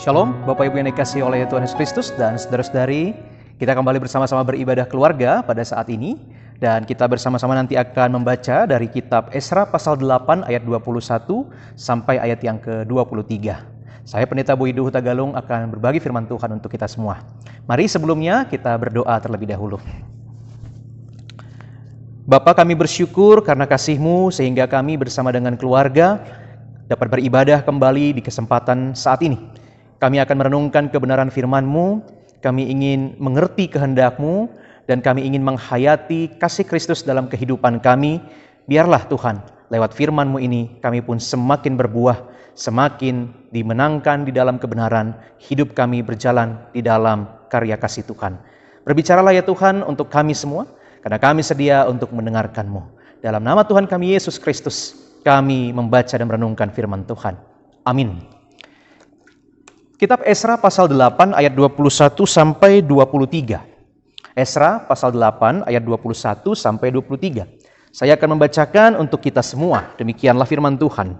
Shalom, Bapak Ibu yang dikasihi oleh Tuhan Yesus Kristus dan saudara-saudari. Kita kembali bersama-sama beribadah keluarga pada saat ini. Dan kita bersama-sama nanti akan membaca dari kitab Esra pasal 8 ayat 21 sampai ayat yang ke-23. Saya Pendeta Boydu Huta Galung akan berbagi firman Tuhan untuk kita semua. Mari sebelumnya kita berdoa terlebih dahulu. Bapa, kami bersyukur karena kasih-Mu sehingga kami bersama dengan keluarga dapat beribadah kembali di kesempatan saat ini. Kami akan merenungkan kebenaran firman-Mu, kami ingin mengerti kehendak-Mu, dan kami ingin menghayati kasih Kristus dalam kehidupan kami. Biarlah Tuhan, lewat firman-Mu ini kami pun semakin berbuah, semakin dimenangkan di dalam kebenaran, hidup kami berjalan di dalam karya kasih Tuhan. Berbicaralah ya Tuhan untuk kami semua, karena kami sedia untuk mendengarkan-Mu. Dalam nama Tuhan kami Yesus Kristus, kami membaca dan merenungkan firman Tuhan. Amin. Kitab Esra pasal 8 ayat 21 sampai 23. Esra pasal 8 ayat 21 sampai 23. Saya akan membacakan untuk kita semua. Demikianlah firman Tuhan.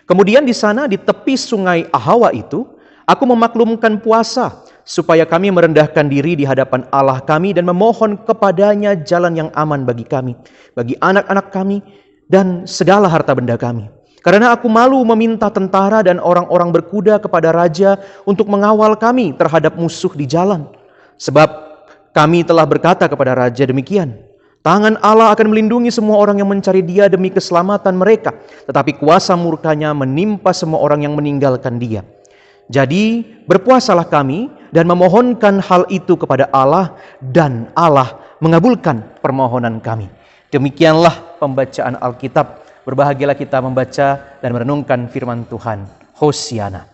Kemudian di sana di tepi sungai Ahawa itu, aku memaklumkan puasa supaya kami merendahkan diri di hadapan Allah kami dan memohon kepadanya jalan yang aman bagi kami, bagi anak-anak kami dan segala harta benda kami. Karena aku malu meminta tentara dan orang-orang berkuda kepada raja untuk mengawal kami terhadap musuh di jalan. Sebab kami telah berkata kepada raja demikian, tangan Allah akan melindungi semua orang yang mencari Dia demi keselamatan mereka, tetapi kuasa murkanya menimpa semua orang yang meninggalkan Dia. Jadi berpuasalah kami dan memohonkan hal itu kepada Allah, dan Allah mengabulkan permohonan kami. Demikianlah pembacaan Alkitab. Berbahagialah kita membaca dan merenungkan firman Tuhan. Hosiana.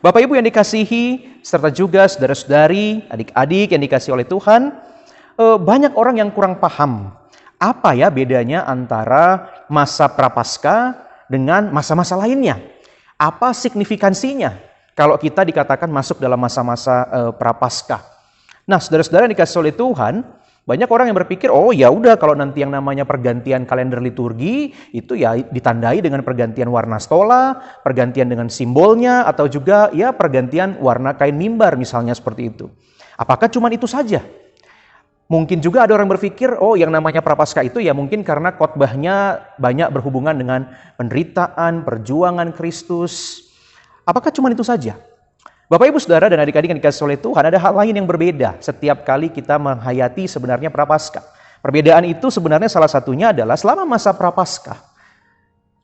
Bapak Ibu yang dikasihi, serta juga saudara-saudari, adik-adik yang dikasihi oleh Tuhan, banyak orang yang kurang paham apa ya bedanya antara masa Prapaskah dengan masa-masa lainnya. Apa signifikansinya kalau kita dikatakan masuk dalam masa-masa Prapaskah. Nah, saudara-saudara yang dikasihi oleh Tuhan, banyak orang yang berpikir, oh ya udah kalau nanti yang namanya pergantian kalender liturgi itu ya ditandai dengan pergantian warna stola, pergantian dengan simbolnya, atau juga ya pergantian warna kain mimbar misalnya seperti itu. Apakah cuma itu saja? Mungkin juga ada orang berpikir, oh yang namanya Prapaskah itu ya mungkin karena khotbahnya banyak berhubungan dengan penderitaan, perjuangan Kristus. Apakah cuma itu saja? Bapak Ibu Saudara dan adik-adik yang dikasihi oleh Tuhan, ada hal lain yang berbeda setiap kali kita menghayati sebenarnya Prapaskah. Perbedaan itu sebenarnya salah satunya adalah selama masa Prapaskah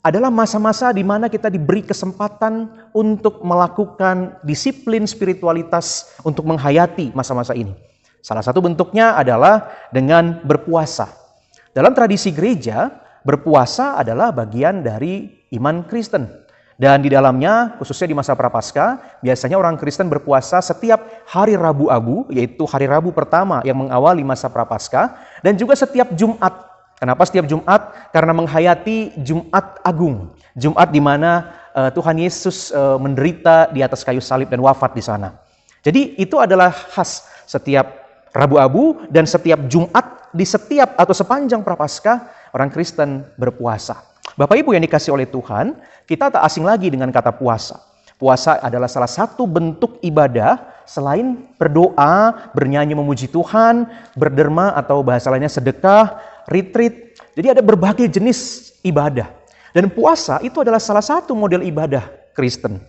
adalah masa-masa di mana kita diberi kesempatan untuk melakukan disiplin spiritualitas untuk menghayati masa-masa ini. Salah satu bentuknya adalah dengan berpuasa. Dalam tradisi gereja, berpuasa adalah bagian dari iman Kristen. Dan di dalamnya, khususnya di masa Prapaskah, biasanya orang Kristen berpuasa setiap hari Rabu Abu, yaitu hari Rabu pertama yang mengawali masa Prapaskah, dan juga setiap Jumat. Kenapa setiap Jumat? Karena menghayati Jumat Agung. Jumat di mana Tuhan Yesus menderita di atas kayu salib dan wafat di sana. Jadi itu adalah khas setiap Rabu Abu dan setiap Jumat di setiap atau sepanjang Prapaskah orang Kristen berpuasa. Bapak Ibu yang dikasihi oleh Tuhan, kita tak asing lagi dengan kata puasa. Puasa adalah salah satu bentuk ibadah selain berdoa, bernyanyi memuji Tuhan, berderma atau bahasa lainnya sedekah, retreat. Jadi ada berbagai jenis ibadah. Dan puasa itu adalah salah satu model ibadah Kristen.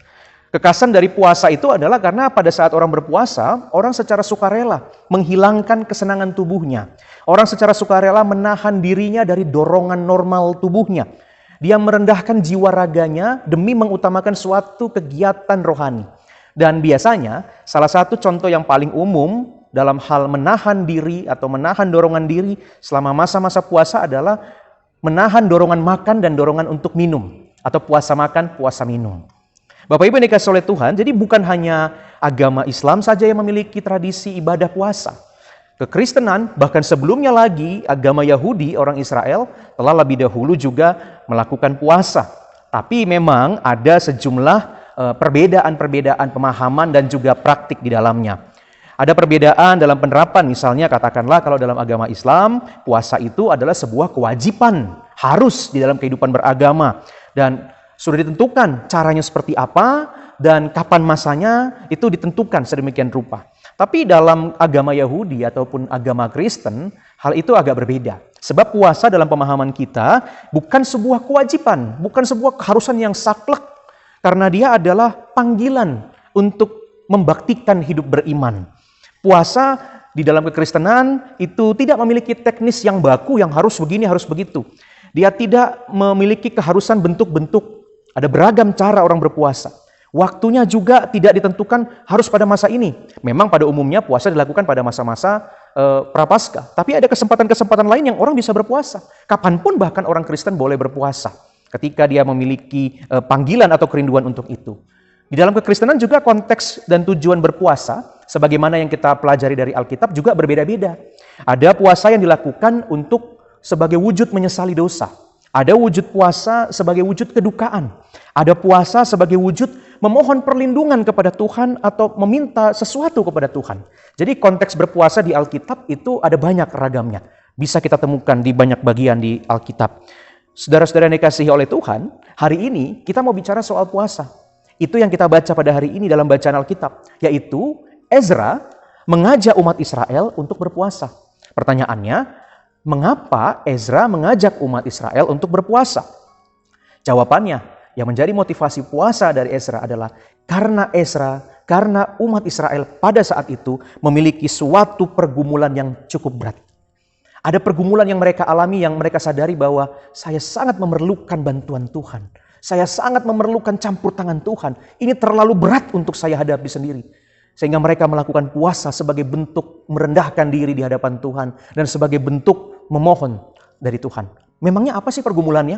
Kekasan dari puasa itu adalah karena pada saat orang berpuasa, orang secara sukarela menghilangkan kesenangan tubuhnya. Orang secara sukarela menahan dirinya dari dorongan normal tubuhnya. Dia merendahkan jiwa raganya demi mengutamakan suatu kegiatan rohani. Dan biasanya salah satu contoh yang paling umum dalam hal menahan diri atau menahan dorongan diri selama masa-masa puasa adalah menahan dorongan makan dan dorongan untuk minum. Atau puasa makan, puasa minum. Bapak Ibu yang dikasihi oleh Tuhan, jadi bukan hanya agama Islam saja yang memiliki tradisi ibadah puasa. Kekristenan, bahkan sebelumnya lagi agama Yahudi, orang Israel, telah lebih dahulu juga melakukan puasa. Tapi memang ada sejumlah perbedaan-perbedaan pemahaman dan juga praktik di dalamnya. Ada perbedaan dalam penerapan, misalnya katakanlah kalau dalam agama Islam, puasa itu adalah sebuah kewajiban, harus di dalam kehidupan beragama. Dan Sudah ditentukan caranya seperti apa dan kapan masanya itu ditentukan sedemikian rupa. Tapi dalam agama Yahudi ataupun agama Kristen, hal itu agak berbeda. Sebab puasa dalam pemahaman kita bukan sebuah kewajiban, bukan sebuah keharusan yang saklek. Karena dia adalah panggilan untuk membaktikan hidup beriman. Puasa di dalam kekristenan itu tidak memiliki teknis yang baku yang harus begini, harus begitu. Dia tidak memiliki keharusan bentuk-bentuk. Ada beragam cara orang berpuasa. Waktunya juga tidak ditentukan harus pada masa ini. Memang pada umumnya puasa dilakukan pada masa-masa Prapaskah. Tapi ada kesempatan-kesempatan lain yang orang bisa berpuasa. Kapanpun bahkan orang Kristen boleh berpuasa. Ketika dia memiliki panggilan atau kerinduan untuk itu. Di dalam kekristenan juga konteks dan tujuan berpuasa, sebagaimana yang kita pelajari dari Alkitab juga berbeda-beda. Ada puasa yang dilakukan untuk sebagai wujud menyesali dosa. Ada wujud puasa sebagai wujud kedukaan. Ada puasa sebagai wujud memohon perlindungan kepada Tuhan atau meminta sesuatu kepada Tuhan. Jadi konteks berpuasa di Alkitab itu ada banyak ragamnya. Bisa kita temukan di banyak bagian di Alkitab. Saudara-saudara yang dikasihi oleh Tuhan, hari ini kita mau bicara soal puasa. Itu yang kita baca pada hari ini dalam bacaan Alkitab. Yaitu Ezra mengajak umat Israel untuk berpuasa. Pertanyaannya, mengapa Ezra mengajak umat Israel untuk berpuasa? Jawabannya, yang menjadi motivasi puasa dari Ezra adalah karena umat Israel pada saat itu memiliki suatu pergumulan yang cukup berat. Ada pergumulan yang mereka alami, yang mereka sadari bahwa saya sangat memerlukan bantuan Tuhan. Saya sangat memerlukan campur tangan Tuhan. Ini terlalu berat untuk saya hadapi sendiri. Sehingga mereka melakukan puasa sebagai bentuk merendahkan diri di hadapan Tuhan. Dan sebagai bentuk memohon dari Tuhan. Memangnya apa sih pergumulannya?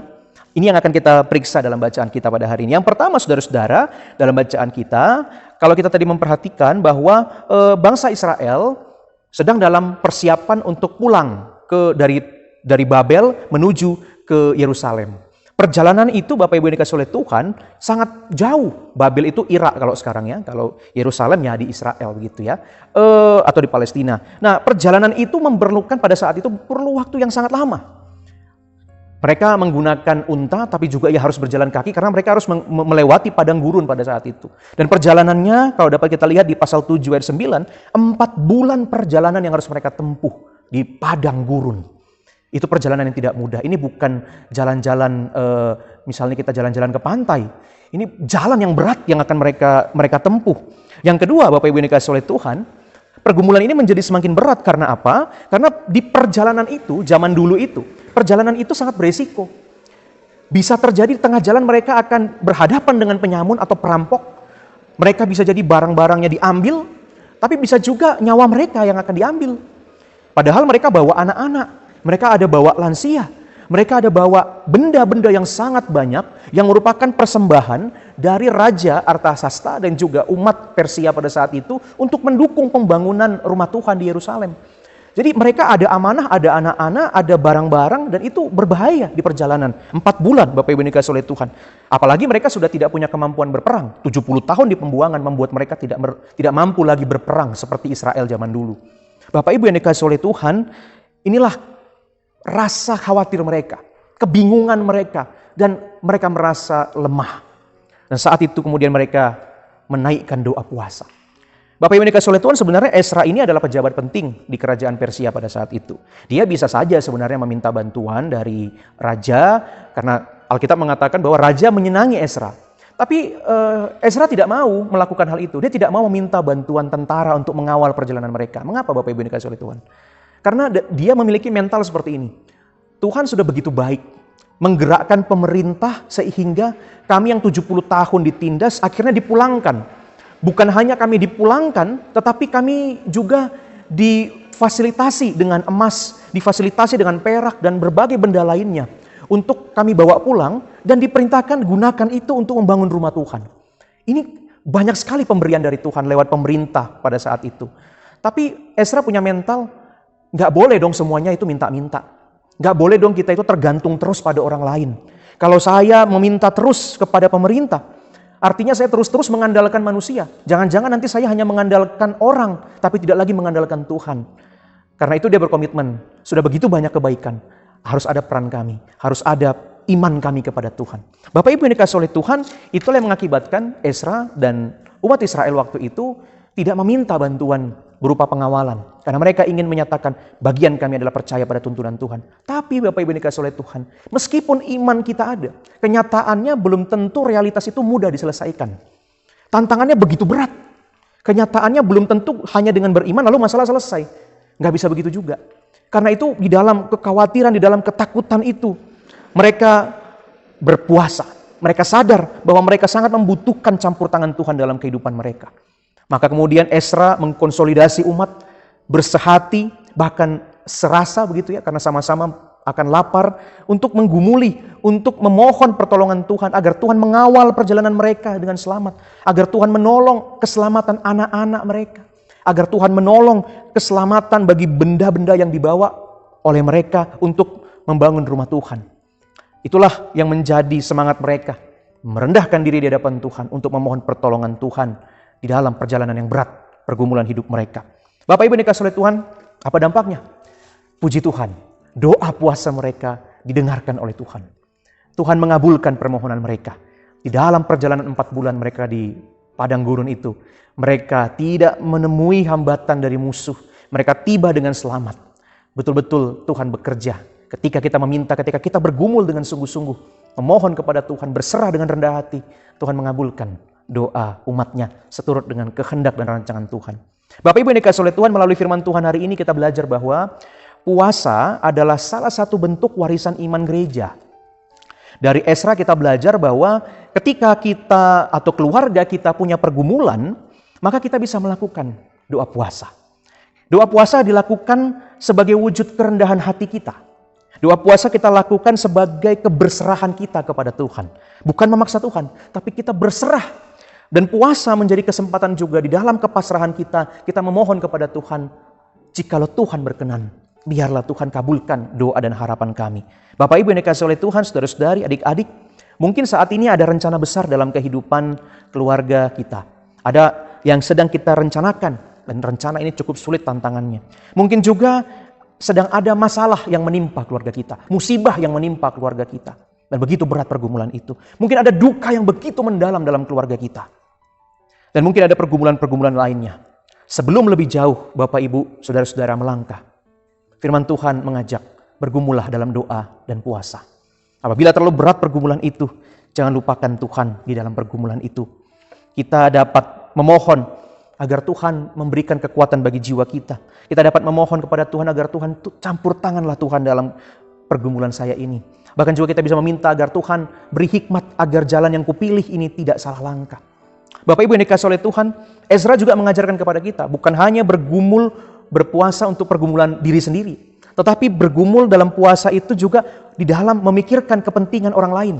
Ini yang akan kita periksa dalam bacaan kita pada hari ini. Yang pertama, saudara-saudara, dalam bacaan kita, kalau kita tadi memperhatikan bahwa bangsa Israel sedang dalam persiapan untuk pulang dari Babel menuju ke Yerusalem. Perjalanan itu Bapak Ibu yang dikasihi oleh Tuhan sangat jauh. Babel itu Irak kalau sekarang ya, kalau Yerusalem ya di Israel begitu ya, atau di Palestina. Nah, perjalanan itu memerlukan pada saat itu perlu waktu yang sangat lama. Mereka menggunakan unta, tapi juga ya harus berjalan kaki karena mereka harus melewati padang gurun pada saat itu. Dan perjalanannya, kalau dapat kita lihat di pasal 7 ayat 9, 4 bulan perjalanan yang harus mereka tempuh di padang gurun. Itu perjalanan yang tidak mudah. Ini bukan jalan-jalan, misalnya kita jalan-jalan ke pantai. Ini jalan yang berat yang akan mereka tempuh. Yang kedua, Bapak Ibu yang dikasihi oleh Tuhan, pergumulan ini menjadi semakin berat karena apa? Karena di perjalanan itu, zaman dulu itu, perjalanan itu sangat beresiko. Bisa terjadi di tengah jalan mereka akan berhadapan dengan penyamun atau perampok. Mereka bisa jadi barang-barangnya diambil, tapi bisa juga nyawa mereka yang akan diambil. Padahal mereka bawa anak-anak, mereka ada bawa lansia, mereka ada bawa benda-benda yang sangat banyak yang merupakan persembahan dari Raja Artasasta dan juga umat Persia pada saat itu untuk mendukung pembangunan rumah Tuhan di Yerusalem. Jadi mereka ada amanah, ada anak-anak, ada barang-barang, dan itu berbahaya di perjalanan. 4 bulan Bapak Ibu dikasihi oleh Tuhan. Apalagi mereka sudah tidak punya kemampuan berperang. 70 tahun di pembuangan membuat mereka tidak mampu lagi berperang seperti Israel zaman dulu. Bapak Ibu yang dikasihi oleh Tuhan, inilah rasa khawatir mereka, kebingungan mereka, dan mereka merasa lemah. Dan saat itu kemudian mereka menaikkan doa puasa. Bapak Ibu yang dikasihi oleh Tuhan, sebenarnya Ezra ini adalah pejabat penting di kerajaan Persia pada saat itu. Dia bisa saja sebenarnya meminta bantuan dari raja, karena Alkitab mengatakan bahwa raja menyenangi Ezra. Tapi Ezra tidak mau melakukan hal itu. Dia tidak mau meminta bantuan tentara untuk mengawal perjalanan mereka. Mengapa Bapak Ibu yang dikasihi oleh Tuhan? Karena dia memiliki mental seperti ini. Tuhan sudah begitu baik menggerakkan pemerintah sehingga kami yang 70 tahun ditindas akhirnya dipulangkan. Bukan hanya kami dipulangkan, tetapi kami juga difasilitasi dengan emas, difasilitasi dengan perak dan berbagai benda lainnya untuk kami bawa pulang dan diperintahkan gunakan itu untuk membangun rumah Tuhan. Ini banyak sekali pemberian dari Tuhan lewat pemerintah pada saat itu. Tapi Ezra punya mental, nggak boleh dong semuanya itu minta-minta. Nggak boleh dong kita itu tergantung terus pada orang lain. Kalau saya meminta terus kepada pemerintah, artinya saya terus-terus mengandalkan manusia. Jangan-jangan nanti saya hanya mengandalkan orang, tapi tidak lagi mengandalkan Tuhan. Karena itu dia berkomitmen, sudah begitu banyak kebaikan, harus ada peran kami, harus ada iman kami kepada Tuhan. Bapak Ibu yang dikasihi oleh Tuhan, itulah yang mengakibatkan Ezra dan umat Israel waktu itu tidak meminta bantuan berupa pengawalan. Karena mereka ingin menyatakan bagian kami adalah percaya pada tuntunan Tuhan. Tapi Bapak Ibu yang dikasihi oleh Tuhan, meskipun iman kita ada, kenyataannya belum tentu realitas itu mudah diselesaikan. Tantangannya begitu berat. Kenyataannya belum tentu hanya dengan beriman lalu masalah selesai. Nggak bisa begitu juga. Karena itu di dalam kekhawatiran, di dalam ketakutan itu, mereka berpuasa. Mereka sadar bahwa mereka sangat membutuhkan campur tangan Tuhan dalam kehidupan mereka. Maka kemudian Ezra mengkonsolidasi umat, bersehati, bahkan serasa begitu ya, karena sama-sama akan lapar, untuk menggumuli, untuk memohon pertolongan Tuhan, agar Tuhan mengawal perjalanan mereka dengan selamat, agar Tuhan menolong keselamatan anak-anak mereka, agar Tuhan menolong keselamatan bagi benda-benda yang dibawa oleh mereka untuk membangun rumah Tuhan. Itulah yang menjadi semangat mereka, merendahkan diri di hadapan Tuhan untuk memohon pertolongan Tuhan di dalam perjalanan yang berat, pergumulan hidup mereka. Bapak Ibu yang dikasihi oleh Tuhan, apa dampaknya? Puji Tuhan, doa puasa mereka didengarkan oleh Tuhan. Tuhan mengabulkan permohonan mereka. Di dalam perjalanan 4 bulan mereka di padang gurun itu, mereka tidak menemui hambatan dari musuh. Mereka tiba dengan selamat. Betul-betul Tuhan bekerja. Ketika kita meminta, ketika kita bergumul dengan sungguh-sungguh, memohon kepada Tuhan, berserah dengan rendah hati, Tuhan mengabulkan doa umatnya seturut dengan kehendak dan rancangan Tuhan. Bapak Ibu yang dikasihi oleh Tuhan, melalui firman Tuhan hari ini kita belajar bahwa puasa adalah salah satu bentuk warisan iman gereja. Dari Ezra kita belajar bahwa ketika kita atau keluarga kita punya pergumulan, maka kita bisa melakukan doa puasa. Doa puasa dilakukan sebagai wujud kerendahan hati kita. Doa puasa kita lakukan sebagai keberserahan kita kepada Tuhan. Bukan memaksa Tuhan, tapi kita berserah. Dan puasa menjadi kesempatan juga di dalam kepasrahan kita memohon kepada Tuhan. Jikalau Tuhan berkenan, biarlah Tuhan kabulkan doa dan harapan kami. Bapak Ibu yang dikasihi oleh Tuhan, saudara-saudari, adik-adik, mungkin saat ini ada rencana besar dalam kehidupan keluarga kita. Ada yang sedang kita rencanakan, dan rencana ini cukup sulit tantangannya. Mungkin juga sedang ada masalah yang menimpa keluarga kita, musibah yang menimpa keluarga kita, dan begitu berat pergumulan itu. Mungkin ada duka yang begitu mendalam dalam keluarga kita, dan mungkin ada pergumulan-pergumulan lainnya. Sebelum lebih jauh, Bapak Ibu, saudara-saudara melangkah, firman Tuhan mengajak bergumullah dalam doa dan puasa. Apabila terlalu berat pergumulan itu, jangan lupakan Tuhan di dalam pergumulan itu. Kita dapat memohon agar Tuhan memberikan kekuatan bagi jiwa kita. Kita dapat memohon kepada Tuhan agar Tuhan campur tanganlah Tuhan dalam pergumulan saya ini. Bahkan juga kita bisa meminta agar Tuhan beri hikmat agar jalan yang kupilih ini tidak salah langkah. Bapak Ibu yang dikasihi oleh Tuhan, Ezra juga mengajarkan kepada kita bukan hanya bergumul berpuasa untuk pergumulan diri sendiri, tetapi bergumul dalam puasa itu juga di dalam memikirkan kepentingan orang lain.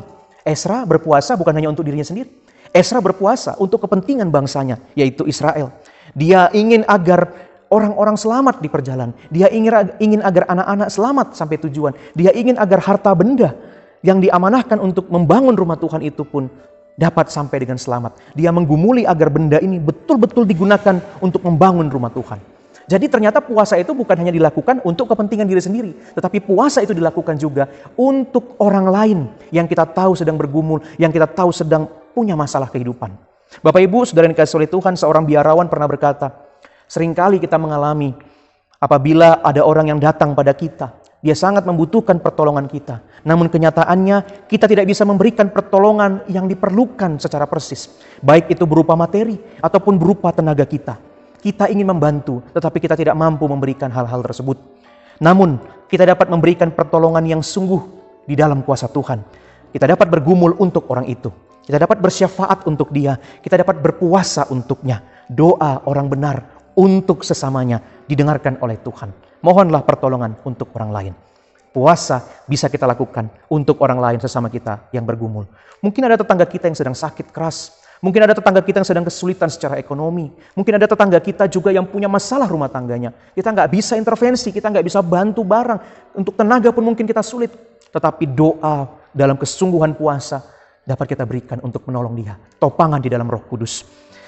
Ezra berpuasa bukan hanya untuk dirinya sendiri. Ezra berpuasa untuk kepentingan bangsanya, yaitu Israel. Dia ingin agar orang-orang selamat di perjalanan. Dia ingin agar anak-anak selamat sampai tujuan. Dia ingin agar harta benda yang diamanahkan untuk membangun rumah Tuhan itu pun dapat sampai dengan selamat. Dia menggumuli agar benda ini betul-betul digunakan untuk membangun rumah Tuhan. Jadi ternyata puasa itu bukan hanya dilakukan untuk kepentingan diri sendiri, tetapi puasa itu dilakukan juga untuk orang lain yang kita tahu sedang bergumul, yang kita tahu sedang punya masalah kehidupan. Bapak Ibu, saudara yang dikasihi oleh Tuhan, seorang biarawan pernah berkata, seringkali kita mengalami apabila ada orang yang datang pada kita, dia sangat membutuhkan pertolongan kita. Namun kenyataannya kita tidak bisa memberikan pertolongan yang diperlukan secara persis. Baik itu berupa materi ataupun berupa tenaga kita. Kita ingin membantu, tetapi kita tidak mampu memberikan hal-hal tersebut. Namun, kita dapat memberikan pertolongan yang sungguh di dalam kuasa Tuhan. Kita dapat bergumul untuk orang itu. Kita dapat bersyafaat untuk dia. Kita dapat berpuasa untuknya. Doa orang benar untuk sesamanya didengarkan oleh Tuhan. Mohonlah pertolongan untuk orang lain. Puasa bisa kita lakukan untuk orang lain sesama kita yang bergumul. Mungkin ada tetangga kita yang sedang sakit keras. Mungkin ada tetangga kita yang sedang kesulitan secara ekonomi. Mungkin ada tetangga kita juga yang punya masalah rumah tangganya. Kita nggak bisa intervensi, kita nggak bisa bantu barang. Untuk tenaga pun mungkin kita sulit. Tetapi doa dalam kesungguhan puasa dapat kita berikan untuk menolong dia. Topangan di dalam Roh Kudus.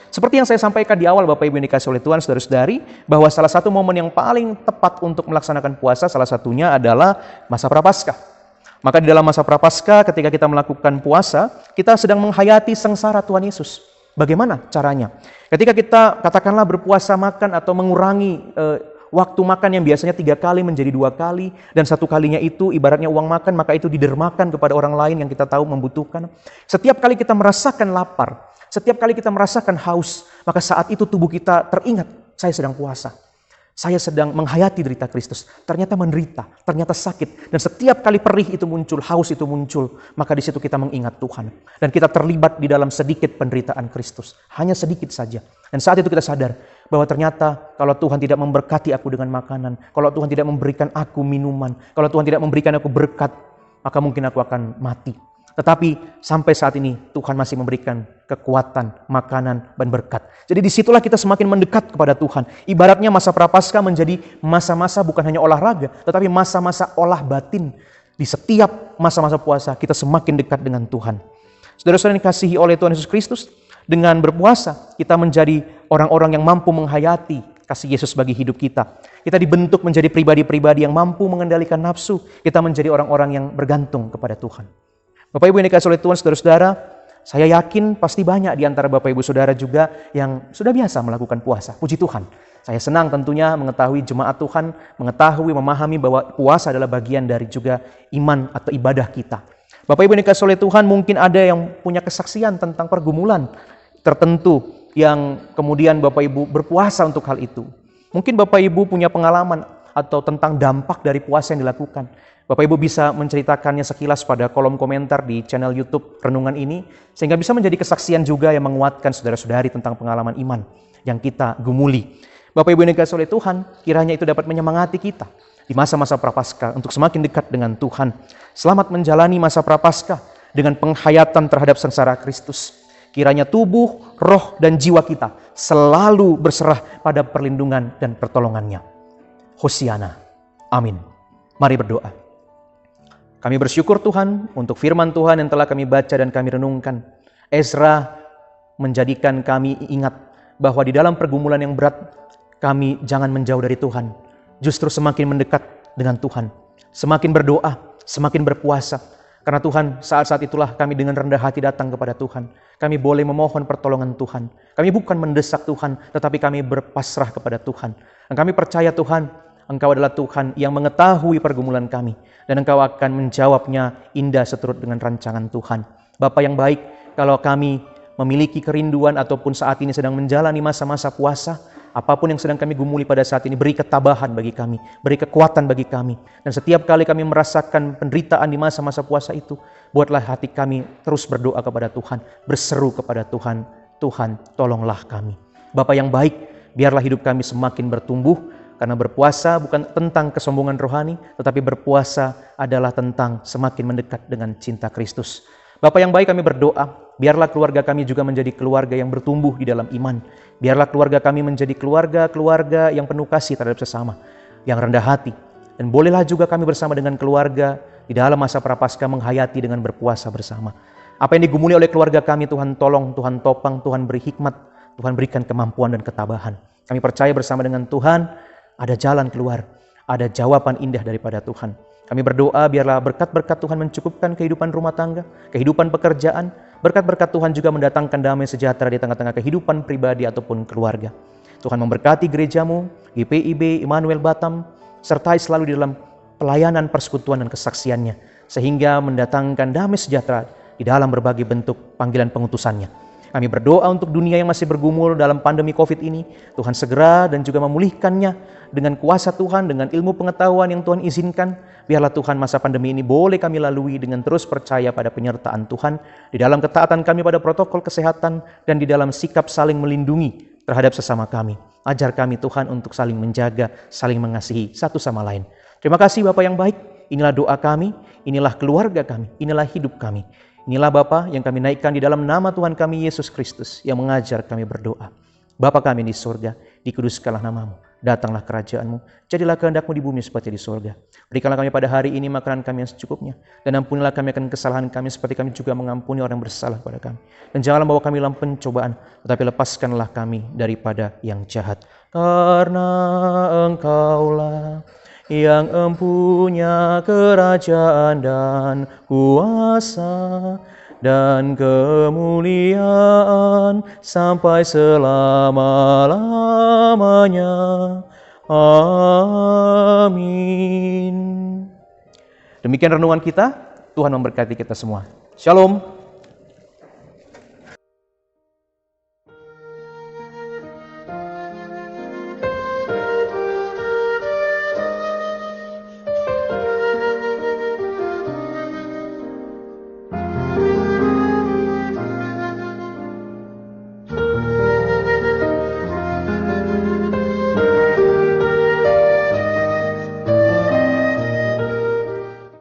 Seperti yang saya sampaikan di awal Bapak Ibu yang dikasihi oleh Tuhan, saudara-saudari, bahwa salah satu momen yang paling tepat untuk melaksanakan puasa, salah satunya adalah masa Prapaskah. Maka di dalam masa prapaskah ketika kita melakukan puasa, kita sedang menghayati sengsara Tuhan Yesus. Bagaimana caranya? Ketika kita katakanlah berpuasa makan atau mengurangi waktu makan yang biasanya 3 kali menjadi 2 kali, dan 1 kalinya itu ibaratnya uang makan, maka itu didermakan kepada orang lain yang kita tahu membutuhkan. Setiap kali kita merasakan lapar, setiap kali kita merasakan haus, maka saat itu tubuh kita teringat, saya sedang puasa. Saya sedang menghayati derita Kristus. Ternyata menderita, ternyata sakit. Dan setiap kali perih itu muncul, haus itu muncul, maka di situ kita mengingat Tuhan. Dan kita terlibat di dalam sedikit penderitaan Kristus. Hanya sedikit saja. Dan saat itu kita sadar bahwa ternyata kalau Tuhan tidak memberkati aku dengan makanan, kalau Tuhan tidak memberikan aku minuman, kalau Tuhan tidak memberikan aku berkat, maka mungkin aku akan mati. Tetapi sampai saat ini Tuhan masih memberikan kekuatan, makanan, dan berkat. Jadi disitulah kita semakin mendekat kepada Tuhan. Ibaratnya masa prapaskah menjadi masa-masa bukan hanya olahraga, tetapi masa-masa olah batin. Di setiap masa-masa puasa kita semakin dekat dengan Tuhan. Saudara-saudara yang dikasihi oleh Tuhan Yesus Kristus, dengan berpuasa kita menjadi orang-orang yang mampu menghayati kasih Yesus bagi hidup kita. Kita dibentuk menjadi pribadi-pribadi yang mampu mengendalikan nafsu. Kita menjadi orang-orang yang bergantung kepada Tuhan. Bapak Ibu yang dikasihi oleh Tuhan, saudara-saudara, saya yakin pasti banyak di antara Bapak Ibu saudara juga yang sudah biasa melakukan puasa. Puji Tuhan. Saya senang tentunya mengetahui jemaat Tuhan, mengetahui, memahami bahwa puasa adalah bagian dari juga iman atau ibadah kita. Bapak Ibu yang dikasihi oleh Tuhan, mungkin ada yang punya kesaksian tentang pergumulan tertentu yang kemudian Bapak Ibu berpuasa untuk hal itu. Mungkin Bapak Ibu punya pengalaman atau tentang dampak dari puasa yang dilakukan. Bapak Ibu bisa menceritakannya sekilas pada kolom komentar di channel YouTube Renungan ini, sehingga bisa menjadi kesaksian juga yang menguatkan saudara-saudari tentang pengalaman iman yang kita gumuli. Bapak Ibu yang dikasihi oleh Tuhan, kiranya itu dapat menyemangati kita di masa-masa prapaskah untuk semakin dekat dengan Tuhan. Selamat menjalani masa prapaskah dengan penghayatan terhadap sengsara Kristus. Kiranya tubuh, roh, dan jiwa kita selalu berserah pada perlindungan dan pertolongannya. Hosiana. Amin. Mari berdoa. Kami bersyukur Tuhan untuk firman Tuhan yang telah kami baca dan kami renungkan. Ezra menjadikan kami ingat bahwa di dalam pergumulan yang berat, kami jangan menjauh dari Tuhan. Justru semakin mendekat dengan Tuhan. Semakin berdoa, semakin berpuasa. Karena Tuhan, saat-saat itulah kami dengan rendah hati datang kepada Tuhan. Kami boleh memohon pertolongan Tuhan. Kami bukan mendesak Tuhan, tetapi kami berpasrah kepada Tuhan. Dan kami percaya Tuhan, Engkau adalah Tuhan yang mengetahui pergumulan kami. Dan Engkau akan menjawabnya indah seturut dengan rancangan Tuhan. Bapa yang baik, kalau kami memiliki kerinduan ataupun saat ini sedang menjalani masa-masa puasa, apapun yang sedang kami gumuli pada saat ini, beri ketabahan bagi kami, beri kekuatan bagi kami. Dan setiap kali kami merasakan penderitaan di masa-masa puasa itu, buatlah hati kami terus berdoa kepada Tuhan, berseru kepada Tuhan, Tuhan tolonglah kami. Bapa yang baik, biarlah hidup kami semakin bertumbuh, karena berpuasa bukan tentang kesombongan rohani, tetapi berpuasa adalah tentang semakin mendekat dengan cinta Kristus. Bapa yang baik, kami berdoa, biarlah keluarga kami juga menjadi keluarga yang bertumbuh di dalam iman. Biarlah keluarga kami menjadi keluarga yang penuh kasih terhadap sesama, yang rendah hati. Dan bolehlah juga kami bersama dengan keluarga di dalam masa prapaskah menghayati dengan berpuasa bersama. Apa yang digumuli oleh keluarga kami, Tuhan tolong, Tuhan topang, Tuhan beri hikmat, Tuhan berikan kemampuan dan ketabahan. Kami percaya bersama dengan Tuhan, ada jalan keluar, ada jawaban indah daripada Tuhan. Kami berdoa biarlah berkat-berkat Tuhan mencukupkan kehidupan rumah tangga, kehidupan pekerjaan. Berkat-berkat Tuhan juga mendatangkan damai sejahtera di tengah-tengah kehidupan pribadi ataupun keluarga. Tuhan memberkati gerejamu, GPIB, Immanuel Batam, sertai selalu di dalam pelayanan persekutuan dan kesaksiannya, sehingga mendatangkan damai sejahtera di dalam berbagai bentuk panggilan pengutusannya. Kami berdoa untuk dunia yang masih bergumul dalam pandemi COVID ini. Tuhan segera dan juga memulihkannya dengan kuasa Tuhan, dengan ilmu pengetahuan yang Tuhan izinkan. Biarlah Tuhan masa pandemi ini boleh kami lalui dengan terus percaya pada penyertaan Tuhan. Di dalam ketaatan kami pada protokol kesehatan dan di dalam sikap saling melindungi terhadap sesama kami. Ajar kami Tuhan untuk saling menjaga, saling mengasihi satu sama lain. Terima kasih Bapa yang baik. Inilah doa kami, inilah keluarga kami, inilah hidup kami. Inilah Bapa yang kami naikkan di dalam nama Tuhan kami Yesus Kristus yang mengajar kami berdoa. Bapa kami di surga, dikuduskanlah namamu, datanglah kerajaan-Mu, jadilah kehendak-Mu di bumi seperti di surga. Berikanlah kami pada hari ini makanan kami yang secukupnya, dan ampunilah kami akan kesalahan kami seperti kami juga mengampuni orang yang bersalah kepada kami. Dan janganlah bawa kami dalam pencobaan, tetapi lepaskanlah kami daripada yang jahat. Karena Engkaulah yang empunya kerajaan dan kuasa dan kemuliaan sampai selama-lamanya. Amin. Demikian renungan kita. Tuhan memberkati kita semua. Shalom.